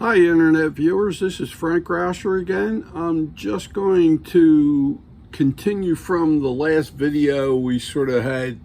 Hi Internet viewers, this is Frank Rauscher again. I'm just going to continue from the last video. We sort of had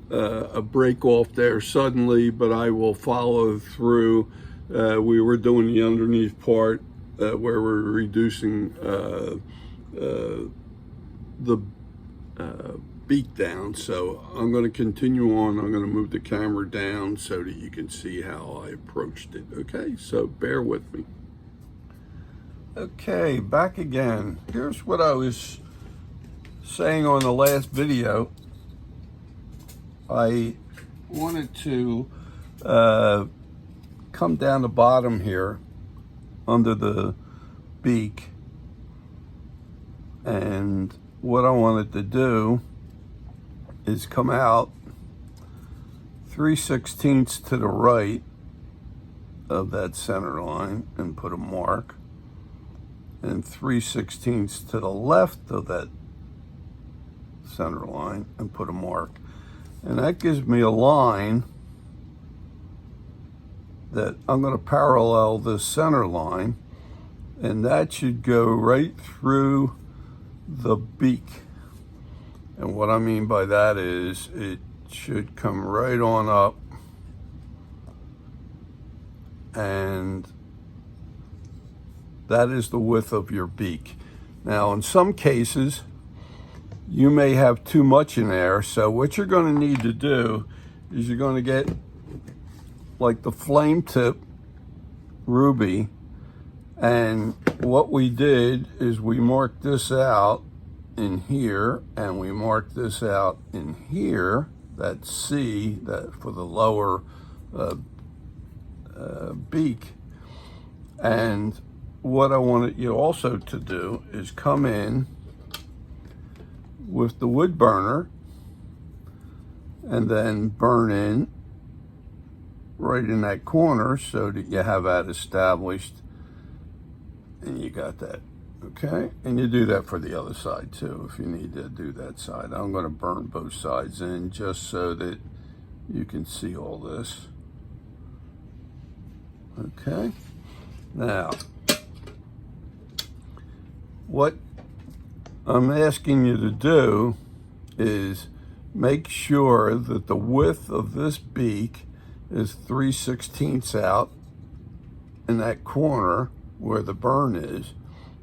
a break off there suddenly, but I will follow through. We were doing the underneath part where we're reducing the beak down. So I'm going to continue on. I'm going to move the camera down so that you can see how I approached it. Okay, so bear with me. Okay, back again. Here's what I was saying on the last video. I wanted to come down the bottom here under the beak, and what I wanted to do is come out 3/16 to the right of that center line and put a mark, and 3/16 to the left of that center line and put a mark. And that gives me a line that I'm going to parallel this center line, and that should go right through the beak. And what I mean by that is it should come right on up, and that is the width of your beak. Now, in some cases, you may have too much in there, so what you're going to need to do is you're going to get like the flame tip ruby, and what we did is we marked this out in here, and we marked this out in here, that C, that for the lower beak. And what I wanted you also to do is come in with the wood burner and then burn in right in that corner so that you have that established, and you got that. Okay, and you do that for the other side too if you need to do that side. I'm going to burn both sides in just so that you can see all this. Okay, now what I'm asking you to do is make sure that the width of this beak is 3/16 out in that corner where the burn is,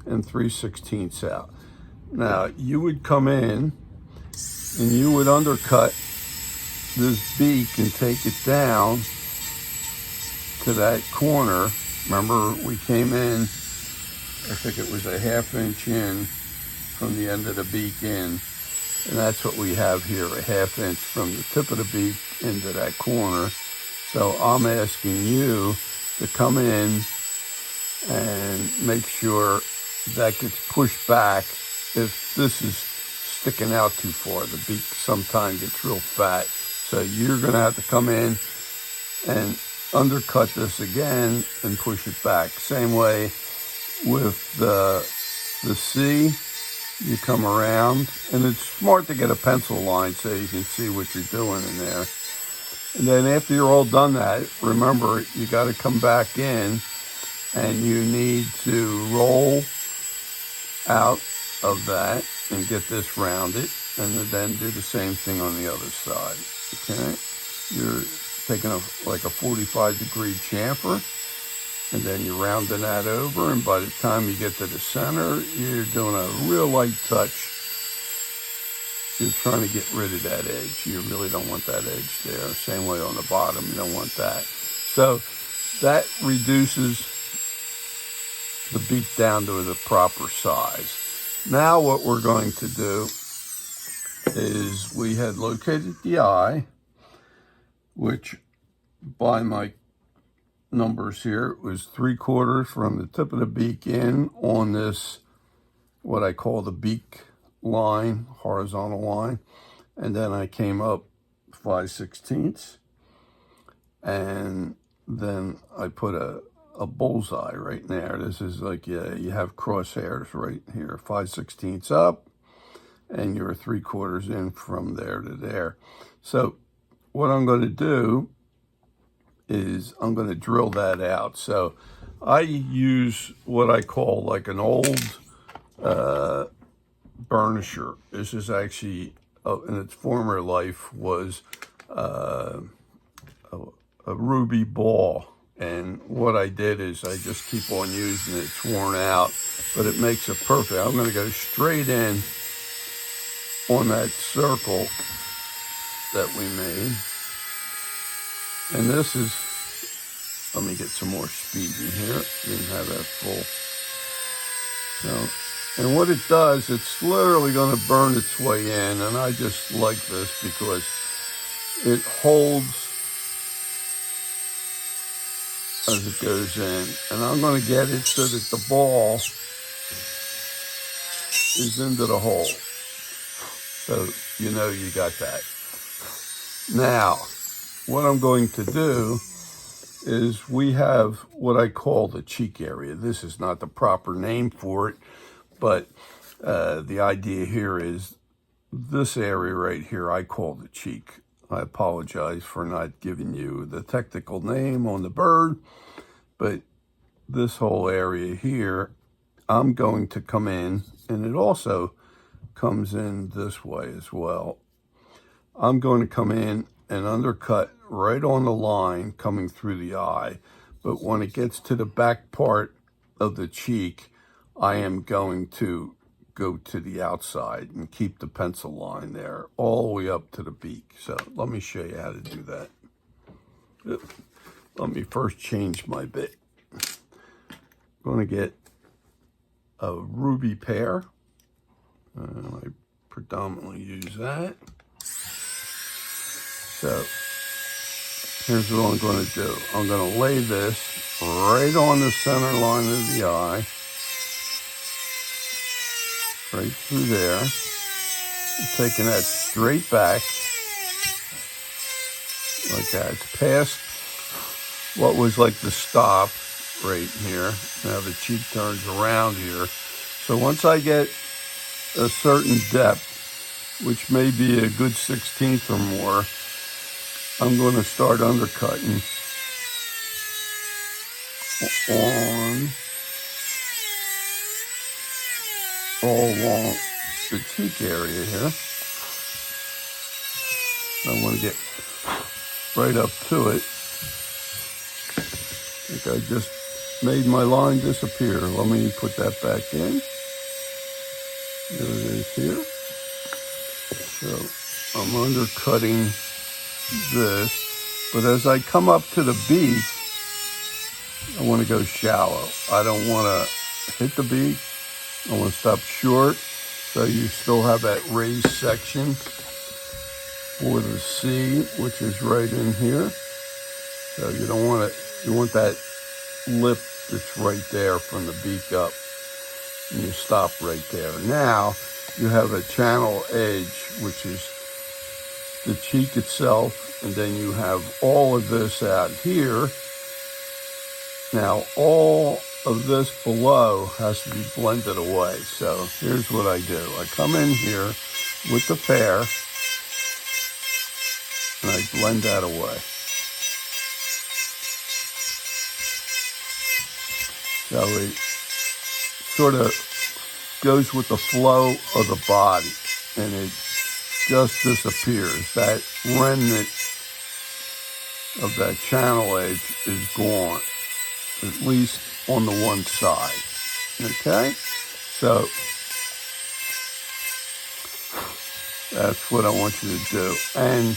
and 3/16 out. Now, you would come in and you would undercut this beak and take it down to that corner. Remember, we came in, I think it was a 1/2 inch in from the end of the beak in, and that's what we have here, a 1/2 inch from the tip of the beak into that corner. So I'm asking you to come in and make sure that gets pushed back if this is sticking out too far. The beak sometimes gets real fat. So you're going to have to come in and undercut this again and push it back. Same way with the C, you come around, and it's smart to get a pencil line so you can see what you're doing in there. And then after you're all done that, remember, you got to come back in and you need to roll out of that and get this rounded, and then do the same thing on the other side. Okay, you're taking like a 45-degree chamfer, and then you're rounding that over, and by the time you get to the center, you're doing a real light touch. You're trying to get rid of that edge. You really don't want that edge there. Same way on the bottom, you don't want that. So that reduces the beak down to the proper size. Now what we're going to do is we had located the eye, which by my numbers here was 3/4 from the tip of the beak in on this, what I call the beak line, horizontal line, and then I came up 5/16, and then I put a bullseye right there. This is like you have crosshairs right here, 5/16 up, and you're 3/4 in from there to there. So what I'm going to do is I'm going to drill that out. So I use what I call like an old burnisher. This is actually, in its former life, was a ruby ball. And what I did is I just keep on using it. It's worn out, but it makes it perfect. I'm going to go straight in on that circle that we made. And this is, let me get some more speed in here. Didn't have that full. So, and what it does, it's literally going to burn its way in. And I just like this because it holds as it goes in. And I'm going to get it so that the ball is into the hole. So you know you got that. Now, what I'm going to do is we have what I call the cheek area. This is not the proper name for it, but the idea here is this area right here I call the cheek. I apologize for not giving you the technical name on the bird, but this whole area here, I'm going to come in, and it also comes in this way as well. I'm going to come in and undercut right on the line coming through the eye. But when it gets to the back part of the cheek, I am going to go to the outside and keep the pencil line there all the way up to the beak. So let me show you how to do that. Let me first change my bit. I'm going to get a ruby pear. I predominantly use that. So here's what I'm going to do. I'm going to lay this right on the center line of the eye, right through there. I'm taking that straight back, like that. It's past what was like the stop right here. Now the cheek turns around here. So once I get a certain depth, which may be a good 1/16 or more, I'm going to start undercutting on all along the cheek area here. I want to get right up to it. I think I just made my line disappear. Let me put that back in. There it is here. So I'm undercutting this, but as I come up to the beak, I want to go shallow. I don't want to hit the beak. I want to stop short, so you still have that raised section for the C, which is right in here. So you don't want it. You want that lip that's right there from the beak up, and you stop right there. Now you have a channel edge, which is the cheek itself, and then you have all of this out here. Now all of this below has to be blended away. So here's what I do. I come in here with the pear and I blend that away. So it sort of goes with the flow of the body, and it just disappears. That remnant of that channel edge is gone, at least on the one side. Okay? So that's what I want you to do. And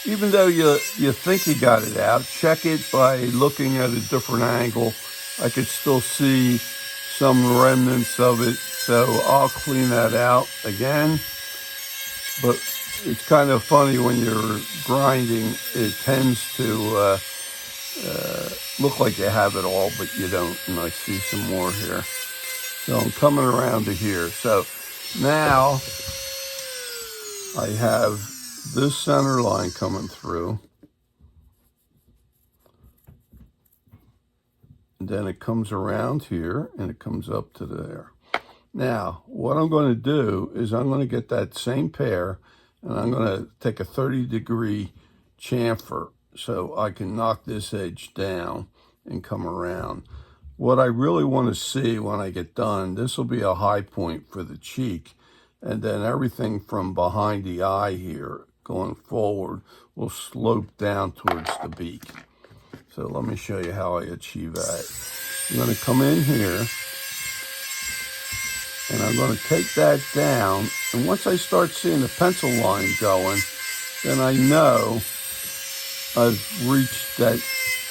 even though you think you got it out, check it by looking at a different angle. I could still see some remnants of it, so I'll clean that out again. But it's kind of funny when you're grinding, it tends to look like you have it all, but you don't. And I see some more here. So I'm coming around to here. So now I have this center line coming through. And then it comes around here and it comes up to there. Now, what I'm going to do is I'm going to get that same pear and I'm going to take a 30-degree chamfer so I can knock this edge down and come around. what I really want to see when I get done, this will be a high point for the cheek, and then everything from behind the eye here going forward will slope down towards the beak. So let me show you how I achieve that. I'm going to come in here, and I'm going to take that down, and once I start seeing the pencil line going, then I know I've reached that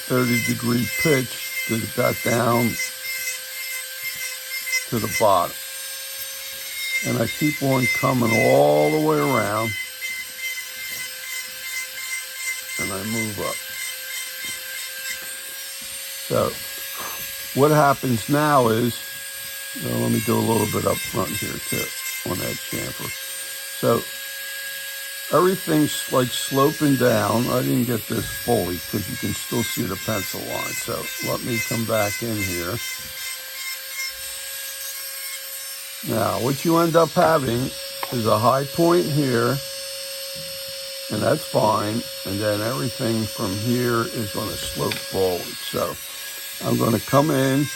30-degree pitch that it got down to the bottom. And I keep on coming all the way around, and I move up. So what happens now is, let me do a little bit up front here too on that chamfer. So everything's like sloping down. I didn't get this fully because you can still see the pencil line. So let me come back in here. Now, what you end up having is a high point here, and that's fine. And then everything from here is going to slope forward. So I'm going to come in.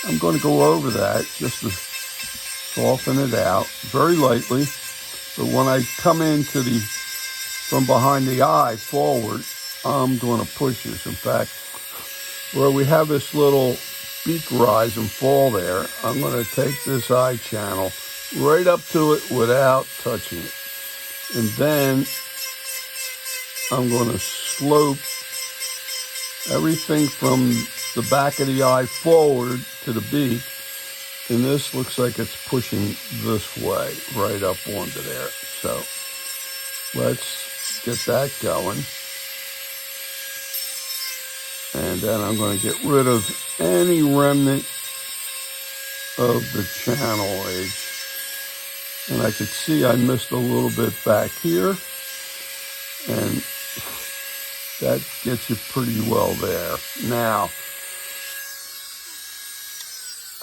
I'm going to go over that just to soften it out very lightly. But when I come into from behind the eye forward, I'm going to push this. In fact, where we have this little beak rise and fall there, I'm going to take this eye channel right up to it without touching it. And then I'm going to slope everything from the back of the eye forward to the beak. And this looks like it's pushing this way, right up onto there. So let's get that going. And then I'm going to get rid of any remnant of the channel edge. And I could see I missed a little bit back here. And that gets you pretty well there. Now,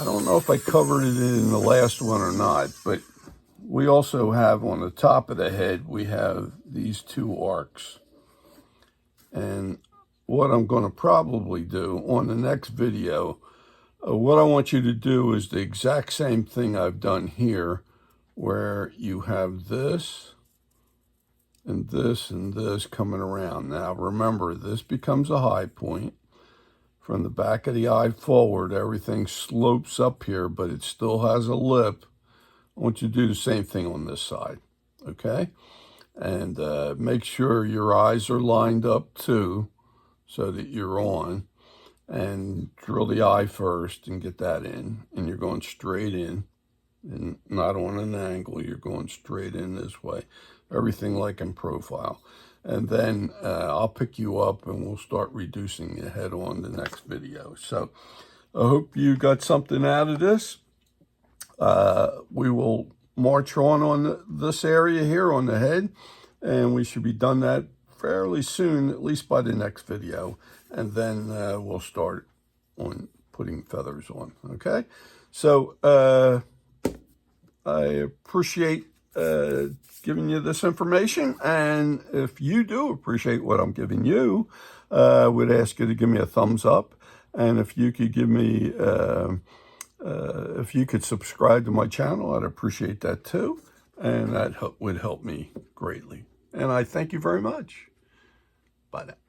I don't know if I covered it in the last one or not, but we also have on the top of the head, we have these two arcs. And what I'm going to probably do on the next video, what I want you to do is the exact same thing I've done here, where you have this and this and this coming around. Now remember, this becomes a high point. From the back of the eye forward, everything slopes up here, but it still has a lip. I want you to do the same thing on this side, okay? And make sure your eyes are lined up too, so that you're on. And drill the eye first and get that in. And you're going straight in, and not on an angle. You're going straight in this way. Everything like in profile. And then I'll pick you up and we'll start reducing your head on the next video. So I hope you got something out of this. We will march on this area here on the head, and we should be done that fairly soon, at least by the next video. And then we'll start on putting feathers on, okay? So I appreciate giving you this information, and if you do appreciate what I'm giving you, I would ask you to give me a thumbs up, and if you could give me, if you could subscribe to my channel, I'd appreciate that too, and that would help me greatly. And I thank you very much. Bye now.